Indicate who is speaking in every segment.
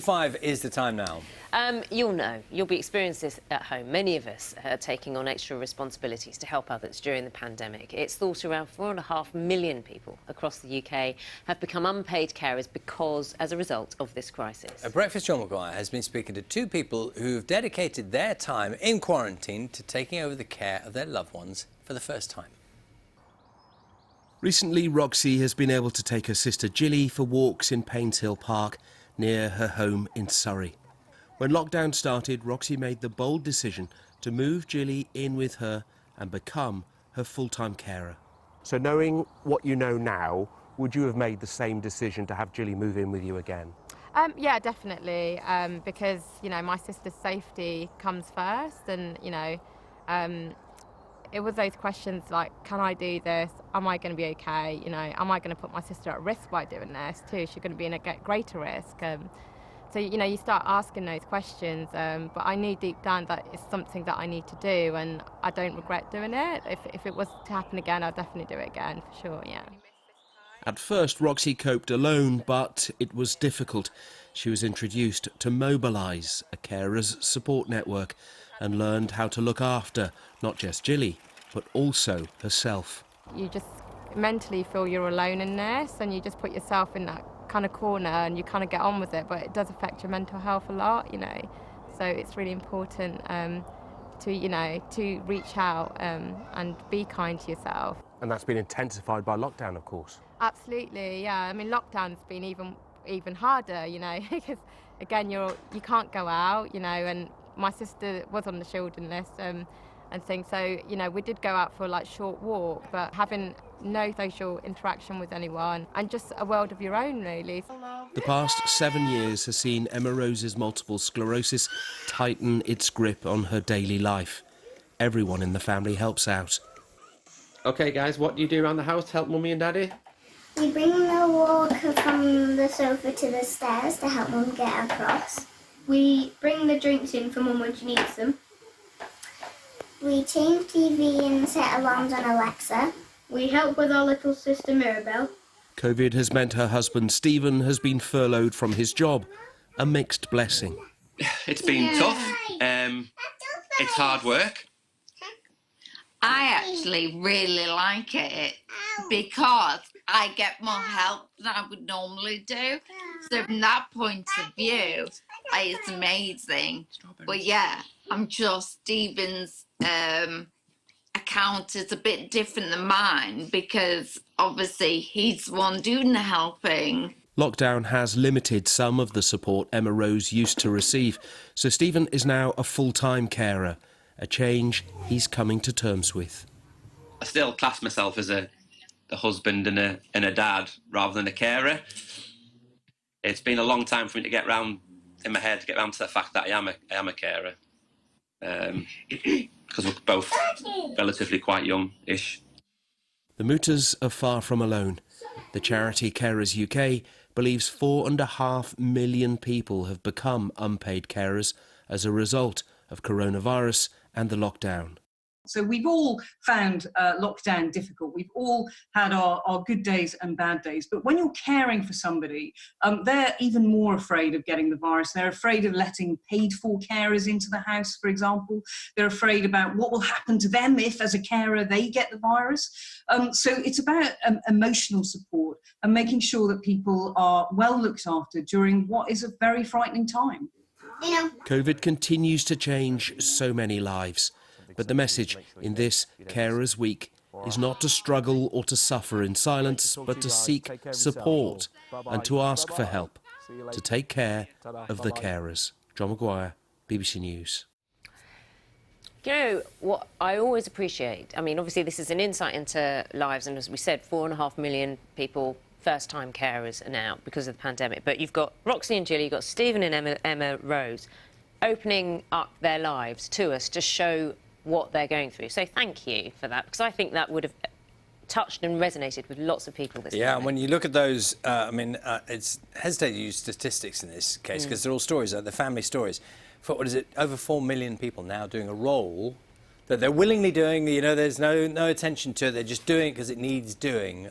Speaker 1: 7:45 is the time now.
Speaker 2: You'll know. You'll be experiencing this at home. Many of us are taking on extra responsibilities to help others during the pandemic. It's thought around 4.5 million people across the UK have become unpaid carers as a result of this crisis.
Speaker 1: A Breakfast John Maguire has been speaking to two people who've dedicated their time in quarantine to taking over the care of their loved ones for the first time.
Speaker 3: Recently, Roxy has been able to take her sister Gilly for walks in Painshill Park, near her home in Surrey. When lockdown started, Roxy made the bold decision to move Gilly in with her and become her full-time carer.
Speaker 4: So knowing what you know now, would you have made the same decision to have Gilly move in with you again?
Speaker 5: Yeah, definitely, because, my sister's safety comes first, and, it was those questions like, can I do this? Am I going to be okay? Am I going to put my sister at risk by doing this too? She's going to be in a greater risk. So, you start asking those questions, but I knew deep down that it's something that I need to do, and I don't regret doing it. If it was to happen again, I'll definitely do it again, for sure, yeah.
Speaker 3: At first, Roxy coped alone, but it was difficult. She was introduced to Mobilise, a carers support network, and learned how to look after not just Gilly, but also herself.
Speaker 5: You just mentally feel you're alone in this, and you just put yourself in that kind of corner and you kind of get on with it, but it does affect your mental health a lot, So it's really important to reach out and be kind to yourself.
Speaker 4: And that's been intensified by lockdown, of course.
Speaker 5: Absolutely, yeah. I mean, lockdown's been even harder, because again, you can't go out, and my sister was on the children list and things. So, we did go out for like short walk, but having no social interaction with anyone and just a world of your own, really.
Speaker 3: The past 7 years has seen Emma Rose's multiple sclerosis tighten its grip on her daily life. Everyone in the family helps out.
Speaker 6: OK, guys, what do you do around the house to help Mummy and Daddy?
Speaker 7: We bring the walker from the sofa to the stairs to help Mum get across.
Speaker 8: We bring the drinks in for Mum when she needs them.
Speaker 7: We change TV and set alarms on Alexa.
Speaker 8: We help with our little sister Mirabelle.
Speaker 3: COVID has meant her husband Stephen has been furloughed from his job, a mixed blessing.
Speaker 9: It's been tough. It's hard work.
Speaker 10: I actually really like it because I get more help than I would normally do. So from that point of view, it's amazing. But yeah, I'm sure Stephen's account is a bit different than mine because obviously he's the one doing the helping.
Speaker 3: Lockdown has limited some of the support Emma Rose used to receive, so Stephen is now a full-time carer, a change he's coming to terms with.
Speaker 9: I still class myself as a husband and a dad rather than a carer. It's been a long time for me to get round in my head to the fact that I am a carer. Because we're both relatively quite young-ish.
Speaker 3: The Mooters are far from alone. The charity Carers UK believes 4.5 million people have become unpaid carers as a result of coronavirus and the lockdown.
Speaker 11: So we've all found lockdown difficult. We've all had our good days and bad days. But when you're caring for somebody, they're even more afraid of getting the virus. They're afraid of letting paid-for carers into the house, for example. They're afraid about what will happen to them if, as a carer, they get the virus. So it's about emotional support and making sure that people are well looked after during what is a very frightening time.
Speaker 3: COVID continues to change so many lives. But the message in this Carers Week is not to struggle or to suffer in silence, but to seek support and to ask for help, to take care of the carers. John Maguire, BBC News.
Speaker 2: You know what I always appreciate? I mean, obviously this is an insight into lives, and as we said, 4.5 million people, first-time carers are now because of the pandemic. But you've got Roxy and Gilly, you've got Stephen and Emma Rose opening up their lives to us to show what they're going through. So thank you for that, because I think that would have touched and resonated with lots of people this
Speaker 1: Yeah,
Speaker 2: morning.
Speaker 1: and when you look at those, it's hesitate to use statistics in this case because they're all stories, they're family stories. For, what is it, over 4 million people now doing a role that they're willingly doing. You know, there's no attention to it. They're just doing it because it needs doing.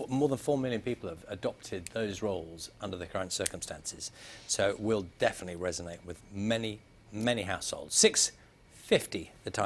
Speaker 1: More than 4 million people have adopted those roles under the current circumstances. So it will definitely resonate with many households. 6:50 the time.